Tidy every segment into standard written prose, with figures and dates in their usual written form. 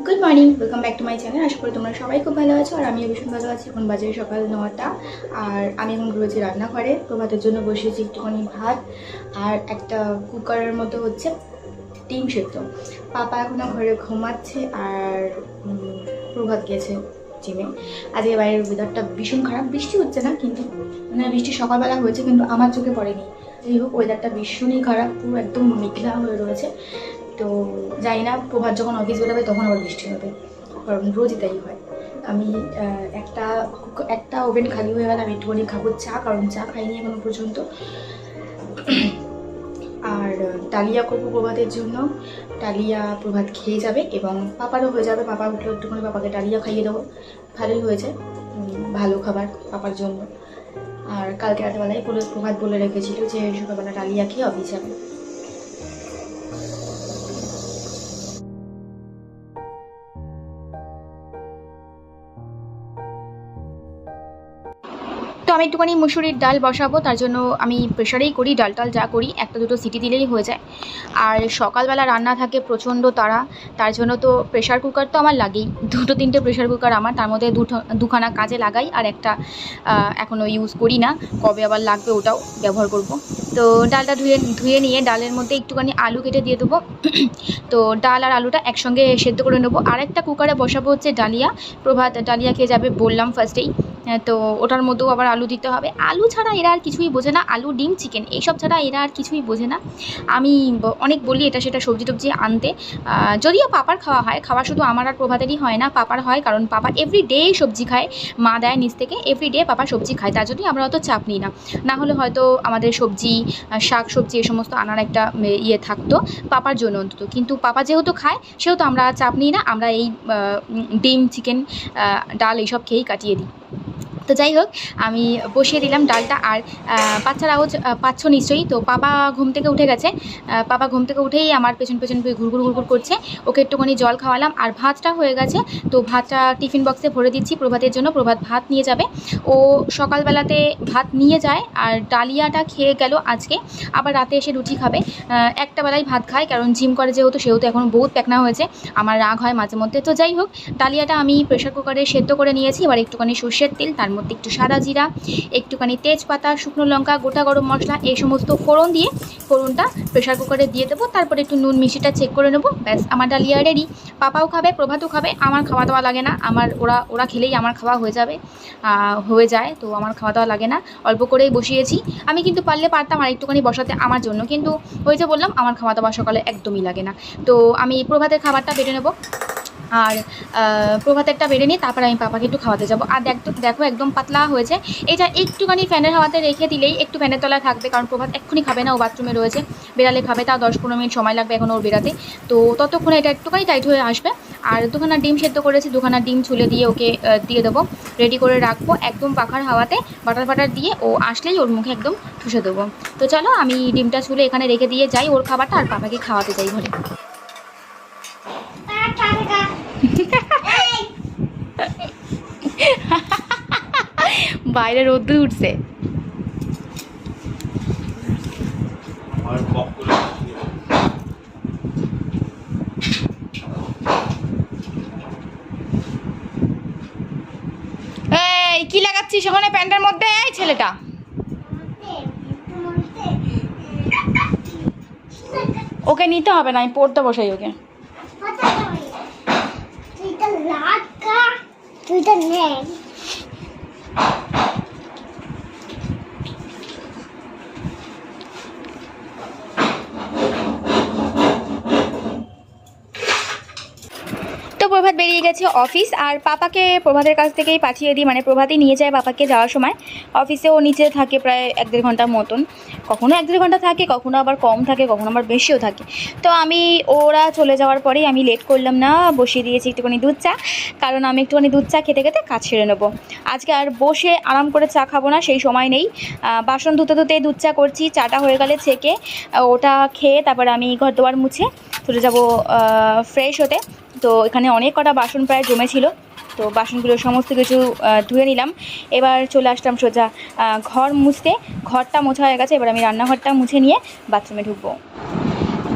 Good morning, welcome back to my channel. আশা করি তোমরা সবাই খুব ভালো আছো আর আমিও ভীষণ ভালো আছি। এখন বাজে সকাল 9টা আর আমি এখন রয়েছি রান্নাঘরে। প্রভাতের জন্য বসিয়েছি একটুখানি ভাত আর একটা কুকারের মতো হচ্ছে ডিম সেদ্ধ। পাপা এখনও ঘরে ঘুমাচ্ছে আর প্রভাত গেছে জিমে। আজকে বাইরের ওয়েদারটা ভীষণ খারাপ, বৃষ্টি হচ্ছে না কিন্তু মানে বৃষ্টি সকালবেলা হয়েছে কিন্তু আমার চোখে পড়েনি। যাই হোক, ওয়েদারটা ভীষণই খারাপ, পুরো একদম মেঘলা হয়ে রয়েছে। তো জানি না প্রভাত যখন অফিস বেরোবে তখন আবার বৃষ্টি হবে, কারণ রোজই তাই হয়। আমি একটা ওভেন খালি হয়ে গেলে আমি একটুখানি খাবো চা, কারণ চা খাইনি এখনো পর্যন্ত। আর ডালিয়া করবো প্রভাতের জন্য। ডালিয়া প্রভাত খেয়ে যাবে এবং পাপারও হয়ে যাবে। পাপা উঠলে একটুখানি পাপাকে ডালিয়া খাইয়ে দেবো, ভালোই হয়েছে, ভালো খাবার পাপার জন্য। আর কালকে রাতেবেলায় প্রভাত বলে রেখেছিল যে সকালবেলা ডালিয়া খেয়ে অফিস যাবে। তো আমি একটুখানি মুসুরির ডাল বসাবো, তার জন্য আমি প্রেশারেই করি। ডাল যা করি একটা দুটো সিটি দিলেই হয়ে যায়। আর সকালবেলা রান্না থাকে প্রচণ্ড তাড়া, তার জন্য তো প্রেশার কুকার তো আমার লাগেই। দুটো তিনটে প্রেশার কুকার আমার, তার মধ্যে দুখানা কাজে লাগাই আর একটা এখনও ইউজ করি না, কবে আবার লাগবে ওটাও ব্যবহার করব। তো ডালটা ধুয়ে নিয়ে ডালের মধ্যে একটুখানি আলু কেটে দিয়ে দেবো। তো ডাল আর আলুটা একসঙ্গে সেদ্ধ করে নেবো। আর একটা কুকারে বসাবো হচ্ছে ডালিয়া। প্রভাত ডালিয়া খেয়ে যাবে বললাম ফার্স্টেই। তো ওটার মধ্যেও আবার আলু দিতে হবে। আলু ছাড়া এরা আর কিছুই বোঝে না, আলু ডিম চিকেন এইসব ছাড়া এরা আর কিছুই বোঝে না। আমি অনেক বলি এটা সেটা সবজি টবজি আনতে, যদিও পাপার খাওয়া শুধু আমার আর প্রভাতেরই হয় না, পাপার হয়, কারণ পাপা এভরিডে সবজি খায়, মা দেয় নিচ থেকে, এভরিডে পাপা সবজি খায়, তার জন্যই আমরা অত চাপ নিই না। না হলে হয়তো আমাদের সবজি শাক সবজি এ সমস্ত আনার একটা ইয়ে থাকতো পাপার জন্য অন্তত, কিন্তু পাপা যেহেতু খায় সেহেতু আমরা চাপ নিই না, আমরা এই ডিম চিকেন ডাল এইসব খেয়েই কাটিয়ে দিই। তো যাই হোক, আমি বসিয়ে দিলাম ডালটা। আর বাচ্চারাও পাচ্ছ নিশ্চয়ই। তো পাপা ঘুম থেকে উঠে গেছে, পাপা ঘুম থেকে উঠেই আমার পেছন ঘুরঘুর করছে, ওকে একটুখানি জল খাওয়ালাম। আর ভাতটা হয়ে গেছে, তো ভাতটা টিফিন বক্সে ভরে দিচ্ছি প্রভাতের জন্য। প্রভাত ভাত নিয়ে যাবে, ও সকালবেলাতে ভাত নিয়ে যায় আর ডালিয়াটা খেয়ে গেল আজকে, আবার রাতে এসে রুটি খাবে। একটা বেলায় ভাত খায়, কারণ জিম করে সেহেতু এখন বহুত প্যাকনা হয়েছে, আমার রাগ হয় মাঝে মধ্যে। তো যাই হোক, ডালিয়াটা আমি প্রেশার কুকারে সেদ্ধ করে নিয়েছি। এবার একটুখানি সর্ষের তেল, তার মধ্যে একটু সাদা জিরা, একটুখানি তেজপাতা, শুকনো লঙ্কা, গোটা গরম মশলা, এই সমস্ত ফোড়ন দিয়ে ফোড়নটা প্রেশার কুকারে দিয়ে দেবো। তারপরে একটু নুন মিষ্টিটা চেক করে নেবো, ব্যাস আমার ডালিয়া রেডি। পাপাও খাবে, প্রভাতও খাবে, আমার খাওয়া দাওয়া লাগে না, ওরা খেলেই আমার খাওয়া হয়ে যায়, তো আমার খাওয়া দাওয়া লাগে না, অল্প করেই বসিয়েছি। আমি কিন্তু পারতাম আর একটুখানি বসাতে আমার জন্য, কিন্তু ওই যে বললাম আমার খাওয়া দাওয়া সকালে একদমই লাগে না। তো আমি প্রভাতের খাবারটা বেটে নেবো আর প্রভাতেরটা বেড়ে নিই, তারপর আমি পাপাকে একটু খাওয়াতে যাবো। আর দেখো একদম পাতলা হয়েছে। এটা একটুখানি ফ্যানের হাওয়াতে রেখে দিলেই একটু ফ্যানের তলায় থাকবে, কারণ প্রভাত এক্ষুনি খাবে না, ও বাথরুমে রয়েছে, বেরালে খাবে, তাও 10-15 মিনিট সময় লাগবে এখন ওর বেরাতে। তো ততক্ষণে এটা একটুখানি টাইট হয়ে আসবে। আর দুখানা ডিম সেদ্ধ করেছি, দুখানা ডিম ছুলে দিয়ে ওকে দিয়ে দেবো, রেডি করে রাখবো একদম পাখার হাওয়াতে, বাটার দিয়ে ও আসলেই ওর মুখে একদম ঠুসে দেবো। তো চলো আমি ডিমটা ছুলে এখানে রেখে দিয়ে যাই ওর খাবারটা, আর পাপাকে খাওয়াতে যাই ঘরে। বাইরে রোদ্দুর উঠছে। এই কি লাগাচ্ছিস ওখানে প্যান্টের মধ্যে, এই ছেলেটা? ওকে নিতে হবে না, আমি পড়তে বসাই ওকে। তো প্রভাত বেরিয়ে গেছে অফিস, আর পাপাকে প্রভাতের কাছ থেকেই পাঠিয়ে দিই, মানে প্রভাতই নিয়ে যায় পাপাকে যাওয়ার সময় অফিসে। ও নিচে থাকে প্রায় 1-1.5 ঘন্টার মতন, কখনো 1-1.5 ঘন্টা থাকে, কখনো আবার কম থাকে, কখনো আবার বেশিও থাকে। তো আমি ওরা চলে যাওয়ার পরেই আমি লেট করলাম না, বসিয়ে দিয়েছি একটুখানি দুধ চা, কারণ আমি একটুখানি দুধ চা খেতে খেতে কাজ সেরে নেবো। আজকে আর বসে আরাম করে চা খাবো না, সেই সময় নেই। বাসন ধুতে দুধ চা করছি, চাটা হয়ে গেলে ছেঁকে ওটা খেয়ে তারপরে আমি ঘর দোয়ার মুছে চলে যাবো ফ্রেশ হতে। তো এখানে অনেক কটা বাসন প্রায় জমেছিল, তো বাসনগুলো সমস্ত কিছু ধুয়ে নিলাম। এবার চলে আসলাম সোজা ঘর মুছতে, ঘরটা মোছা হয়ে গেছে, এবার আমি রান্নাঘরটা মুছে নিয়ে বাথরুমে ঢুকবো।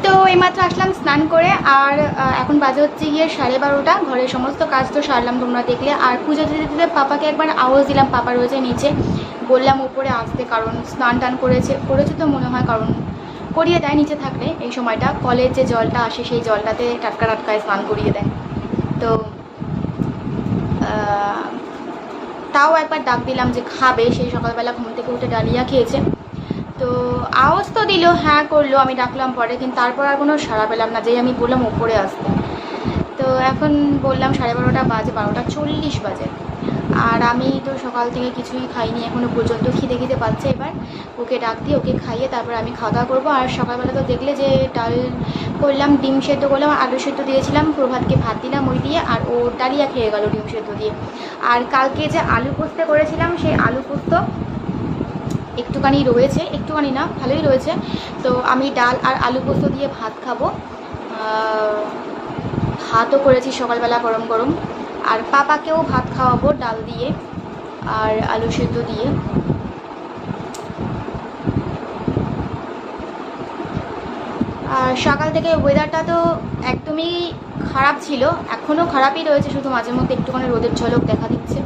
তো এইমাত্র আসলাম স্নান করে, আর এখন বাজে হচ্ছে গিয়ে 12:30। ঘরের সমস্ত কাজ তো সারলাম, তোমরা দেখলে। আর পুজো দিতে দিতে পাপাকে একবার আওয়াজ দিলাম, পাপা রয়েছে নিচে, বললাম উপরে আসতে, কারণ স্নান টান করেছে তো মনে হয়, কারণ করিয়ে দেয় নিচে থাকলে। এই সময়টা কলের যে জলটা আসে সেই জলটাতে টাটকা টাটকায় স্নান করিয়ে দেয়। তো তাও একবার ডাক দিলাম যে খাবে, সেই সকালবেলা ঘুম থেকে উঠে ডালিয়া খেয়েছে। তো আওয়াজ তো দিল, হ্যাঁ করলো, আমি ডাকলাম পরে, কিন্তু তারপর আর কোনো সাড়া পেলাম না, যেই আমি বললাম উপরে আসতে। তো এখন বললাম 12:30 বাজে, 12:40 বাজে, আর আমি তো সকাল থেকে কিছুই খাইনি এখনও পর্যন্ত। খিদে পাচ্ছে। এবার ওকে ডাক দিয়ে ওকে খাইয়ে তারপর আমি খাওয়া দাওয়া করবো। আর সকালবেলা তো দেখলে যে ডাল করলাম, ডিম সেদ্ধ করলাম, আলু সেদ্ধ দিয়েছিলাম, প্রভাতকে ভাত দিলাম ওই দিয়ে, আর ও ডালিয়া খেয়ে গেল ডিম সেদ্ধ দিয়ে। আর কালকে যে আলু পোস্ত করেছিলাম, সেই আলু পোস্ত একটুখানি রয়েছে, একটুখানি না ভালোই রয়েছে। তো আমি ডাল আর আলু পোস্ত দিয়ে ভাত খাবো। ভাতও করেছি সকালবেলা গরম গরম, আর পাপাকেও ভাত খাওয়াবো ডাল দিয়ে আর আলু সেদ্ধ দিয়ে। আর সকাল থেকে ওয়েদারটা তো একদমই খারাপ ছিল, এখনও খারাপই রয়েছে, শুধু মাঝে মধ্যে একটুখানি রোদের ঝলক দেখা দিচ্ছে।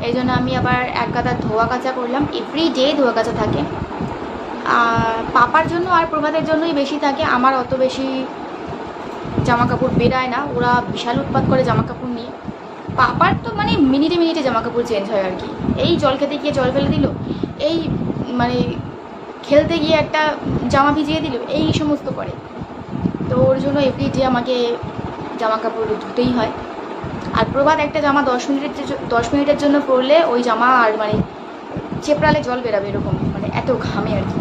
এই জন্য আমি আবার এক গাদা ধোয়া কাচা করলাম, এভরিডে ধোয়া কাচা থাকে। আর পাপার জন্য আর প্রভাতের জন্যই বেশি থাকে, আমার অত বেশি জামা কাপড় বেরায় না, ওরা বিশাল উৎপাত করে জামা কাপড় নিয়ে। পাপার তো মানে মিনিটে মিনিটে জামা কাপড় চেঞ্জ হয় আর কি। এই জল খেতে গিয়ে জল ফেলে দিল, এই মানে খেলতে গিয়ে একটা জামা ভিজিয়ে দিল, এই সমস্ত করে। তো ওর জন্য এভরিডে আমাকে জামা কাপড় ধুতেই হয়। আর প্রভাত একটা জামা 10 মিনিটের জন্য পরলে ওই জামা আর মানে চেপড়ালে জল বেরাবে এরকম, মানে এত ঘামে আর কি।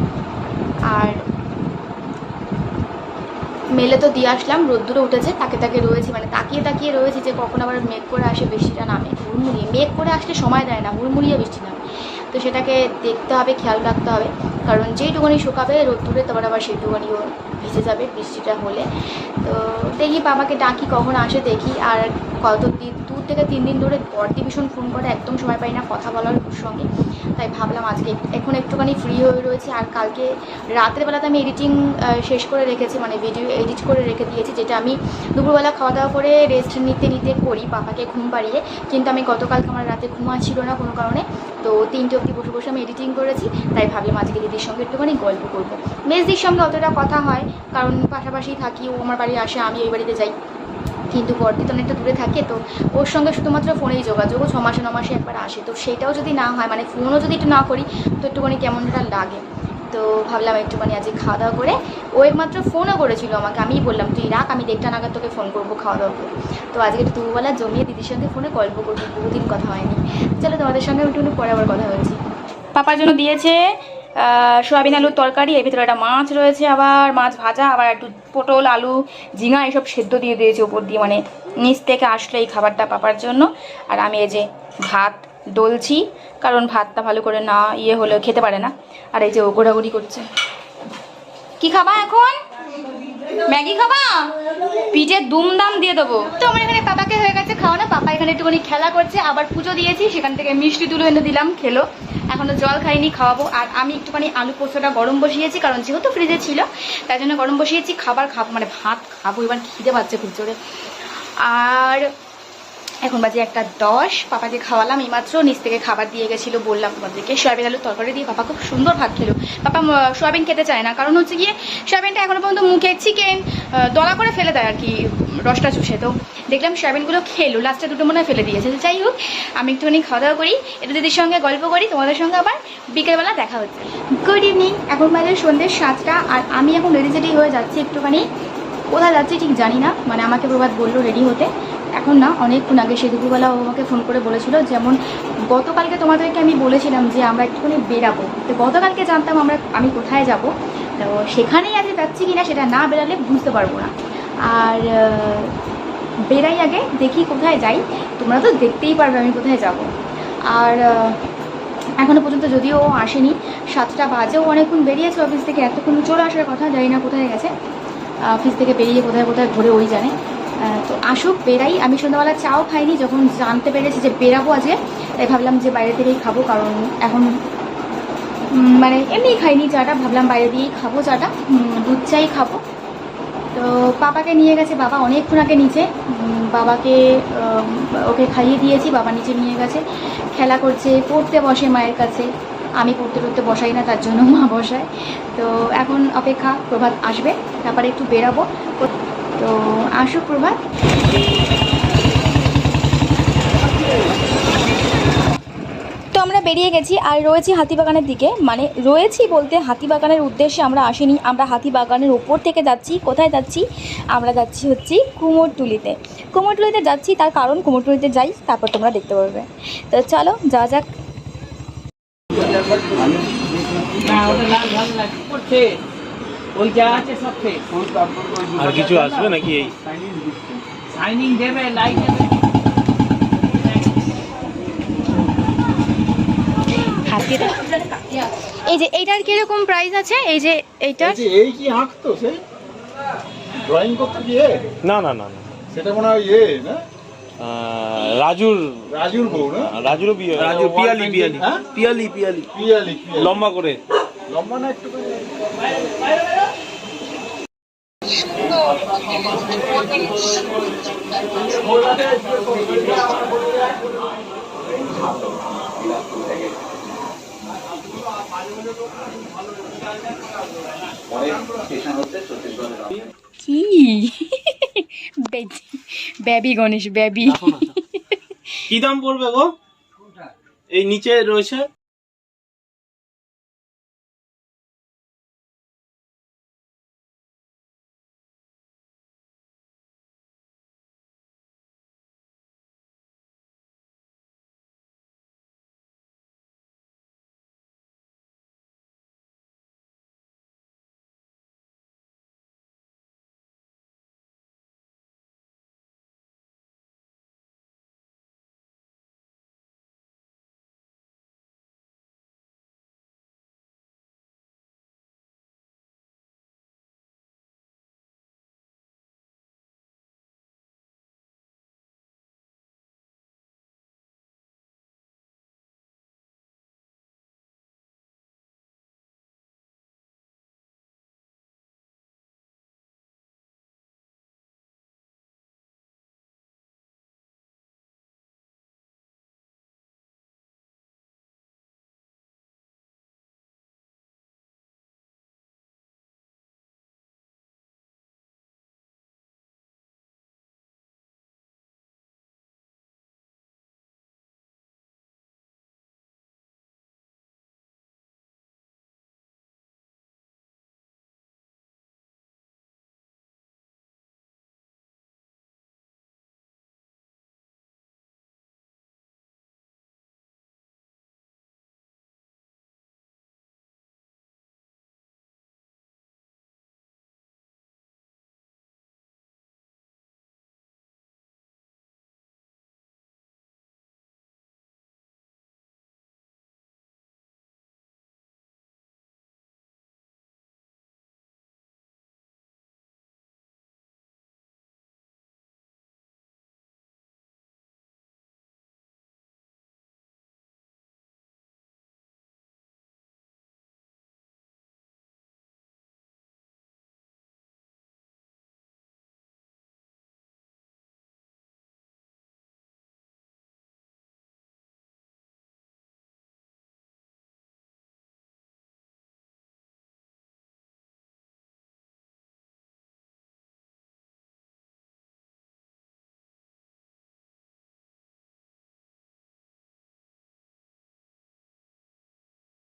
আর মেলে তো দিয়ে আসলাম, রোদ্দুরে উঠেছে, তাকে রয়েছি, মানে তাকিয়ে রয়েছি যে কখন আবার মেঘ করে আসে, বৃষ্টিটা নামে হুড়মুড়িয়ে। মেঘ করে আসলে সময় দেয় না, হুড়মুড়িয়ে বৃষ্টি নামে। তো সেটাকে দেখতে হবে, খেয়াল রাখতে হবে, কারণ যেইটুকুনি শুকাবে রোদ্দুরে তারপর আবার সেইটুকুনিও ভিজে যাবে বৃষ্টিটা হলে। তো দেখি বাবাকে ডাকি কখন আসে দেখি। আর দু থেকে 3 দিন ধরে বর্দি ভীষণ ফোন করে, একদম সময় পাই না কথা বলার সঙ্গে। তাই ভাবলাম আজকে এখন একটুখানি ফ্রি হয়ে রয়েছি। আর কালকে রাতের বেলাতে আমি এডিটিং শেষ করে রেখেছি, মানে ভিডিও এডিট করে রেখে দিয়েছি, যেটা আমি দুপুরবেলা খাওয়া দাওয়া করে রেস্ট নিতে করি পাপাকে ঘুম পাড়িয়ে। কিন্তু আমি গতকালকে আমার রাতে ঘুম আসছিল না কোনো কারণে, তো 3টে অবধি বসে আমি এডিটিং করেছি। তাই ভাবলাম আজকে দিদির সঙ্গে একটুখানি গল্প করবো। মেজদির সঙ্গে অতটা কথা হয়, কারণ পাশাপাশি থাকি, ও আমার বাড়ি আসে, আমি ওই বাড়িতে যাই, কিন্তু বর্দি তো অনেকটা দূরে থাকে। তো ওর সঙ্গে শুধুমাত্র ফোনেই যোগাযোগ, ও 6 মাসে 9 মাসে একবার আসে। তো সেটাও যদি না হয়, মানে ফোনও যদি একটু না করি, তো একটুখানি কেমনটা লাগে। তো ভাবলাম একটুখানি আজকে খাওয়া দাওয়া করে, ও একমাত্র ফোনও করেছিল আমাকে, আমিই বললাম তুই রাখ, আমি 1:30 নাগাদ তোকে ফোন করবো খাওয়া দাওয়া করে। তো আজকে একটু দুপুরবেলা জমিয়ে দিদির সঙ্গে ফোনে গল্প করবো, বহুদিন কথা হয়নি। চলো তোমাদের সঙ্গে একটু পরে আবার কথা হয়েছি। পাপার জন্য দিয়েছে সোয়াবিন আলুর তরকারি, এর ভিতরে একটা মাছ রয়েছে, আবার মাছ ভাজা, আবার একটু পটল আলু ঝিঙা এসব সেদ্ধ দিয়ে দিয়েছে উপর দিয়ে, মানে নিচ থেকে আসলে এই খাবারটা পাপার জন্য। আর আমি এই যে ভাত ডলছি, কারণ ভাতটা ভালো করে না হলে খেতে পারে না। আর এই যে ও ঘোরাঘুরি করছে। কি খাবা এখন? ম্যাগি খাবা? পিঠে দুমদাম দিয়ে দেবো। তো আমার এখানে পাপাকে হয়ে গেছে খাওয়া না, পাপা এখানে একটুখানি খেলা করছে, আবার পুজো দিয়েছি, সেখান থেকে মিষ্টি তুলে এনে দিলাম, খেলো। এখনও জল খাইনি, খাওয়াবো। আর আমি একটুখানি আলু পোস্তটা গরম বসিয়েছি, কারণ যেহেতু ফ্রিজে ছিল তাই জন্য গরম বসিয়েছি। মানে ভাত খাবো, এবার খিদে পাচ্ছে খুব জোরে। আর এখন বাজে 1:10, পাপাকে খাওয়ালাম এইমাত্র, নিচ থেকে খাবার দিয়ে গেছিলো, বললাম তোমাদেরকে। সোয়াবিন আলুর তরকারি দিয়ে পাপা খুব সুন্দর ভাত খেলো। পাপা সোয়াবিন খেতে চায় না, কারণ হচ্ছে গিয়ে সোয়াবিনটা এখনও পর্যন্ত মুখে চিকেন দলা করে ফেলে দেয় আর কি, রসটা চুষে। তো দেখলাম সোয়াবিনগুলো খেলো, লাস্টে 2টো মনে হয় ফেলে দিয়েছে। যাই হোক, আমি একটুখানি খাওয়া দাওয়া করি, একটু দিদির সঙ্গে গল্প করি, তোমাদের সঙ্গে আবার বিকেলবেলা দেখা হচ্ছে। গুড ইভিনিং, এখন বাজে সন্ধ্যে 7টা, আর আমি এখন রেডি হয়ে যাচ্ছি একটুখানি। কোথায় যাচ্ছি ঠিক জানি না, মানে আমাকে প্রভাত বললো রেডি হতে, এখন না অনেকক্ষণ আগে। সে দুপুরবেলা ও আমাকে ফোন করে বলেছিল, যেমন গতকালকে তোমাদেরকে আমি বলেছিলাম যে আমরা একটুখানি বেরাবো। তো গতকালকে জানতাম আমি কোথায় যাব, তো সেখানেই আজকে যাচ্ছি কিনা সেটা না বেরালে বুঝতে পারবো না। আর বেরাই আগে, দেখি কোথায় যাই, তোমরা তো দেখতেই পারবে আমি কোথায় যাব। আর এখনও পর্যন্ত যদিও ও আসেনি, 7টা বাজেও, অনেকক্ষণ বেরিয়েছে অফিস থেকে, এতক্ষণ চলে আসার কথা, জানি না কোথায় গেছে। অফিস থেকে বেরিয়ে কোথায় ঘুরে ওই জানে। তো আসুক, বেরাই। আমি সন্ধ্যাবেলা চাও খাইনি, যখন জানতে পেরেছি যে বেরাবো আজকে, তাই ভাবলাম যে বাইরে থেকেই খাবো, কারণ এখন মানে এমনি খাইনি চাটা, ভাবলাম বাইরে দিয়েই খাবো চাটা, দুধ চাই খাবো। তো পাপাকে নিয়ে গেছে, বাবা অনেকক্ষণ আগে নিচে, বাবাকে ওকে খাইয়ে দিয়েছি, বাবা নিচে নিয়ে গেছে, খেলা করছে, পড়তে বসে মায়ের কাছে। আমি পড়তে টড়তে বসাই না, তার জন্য মা বসায়। তো এখন অপেক্ষা, প্রভাত আসবে, তারপরে একটু বেরাবো। তো আসুক প্রভাত। তো আমরা বেরিয়ে গেছি আর রয়েছি হাতিবাগানের দিকে, মানে রয়েছি বলতে হাতিবাগানের উদ্দেশ্যে আমরা আসিনি, আমরা হাতিবাগানের ওপর থেকে যাচ্ছি। কোথায় যাচ্ছি? আমরা যাচ্ছি হচ্ছে কুমোরটুলিতে। কুমোরটুলিতে যাচ্ছি, তার কারণ কুমোরটুলিতে যাই, তারপর তোমরা দেখতে পারবে। তো চলো যাওয়া যাক। আর কিছু আসবে নাকি? এই শাইনিং দেবে, লাইট দেবে। এই যে এইটার কিরকম প্রাইস আছে? এই যে এইটার, এই কি আঁকতো সেই ড্রয়িং করতে গিয়ে? না না না না, সেটা মনে হয় ইয়ে না, রাজুর বউ না? রাজুরও বিয়ে, রাজু পিয়ালি পিয়ালি হ্যাঁ? পিয়ালি পিয়ালি পিয়ালি লম্বা করে, লম্বা না একটু করে? কি বেবি গণেশ বেবি। কি দাম পড়বে গো? এই নিচে রয়েছে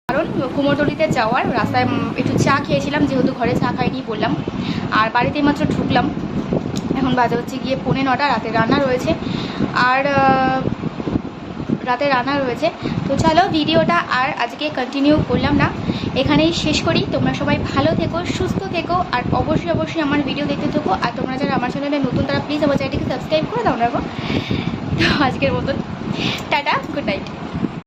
কারণ কুমোরটুলিতে যাওয়ার রাস্তায় একটু চা খেয়েছিলাম, যেহেতু ঘরে চা খাইনি বললাম, আর বাড়িতেই মাত্র ঢুকলাম। এখন বাজে হচ্ছে গিয়ে 9:45, রাতে রান্না রয়েছে, আর রাতে রান্না রয়েছে। তো চলো ভিডিওটা আর আজকে কন্টিনিউ করলাম না, এখানেই শেষ করি। তোমরা সবাই ভালো থেকো, সুস্থ থেকো, আর অবশ্যই অবশ্যই আমার ভিডিও দেখতে থাকো। আর তোমরা যারা আমার চ্যানেলে নতুন, তারা প্লিজ আমার চ্যানেলটিকে সাবস্ক্রাইব করে দাও না গো। তো আজকের মতন টাটা, গুড নাইট।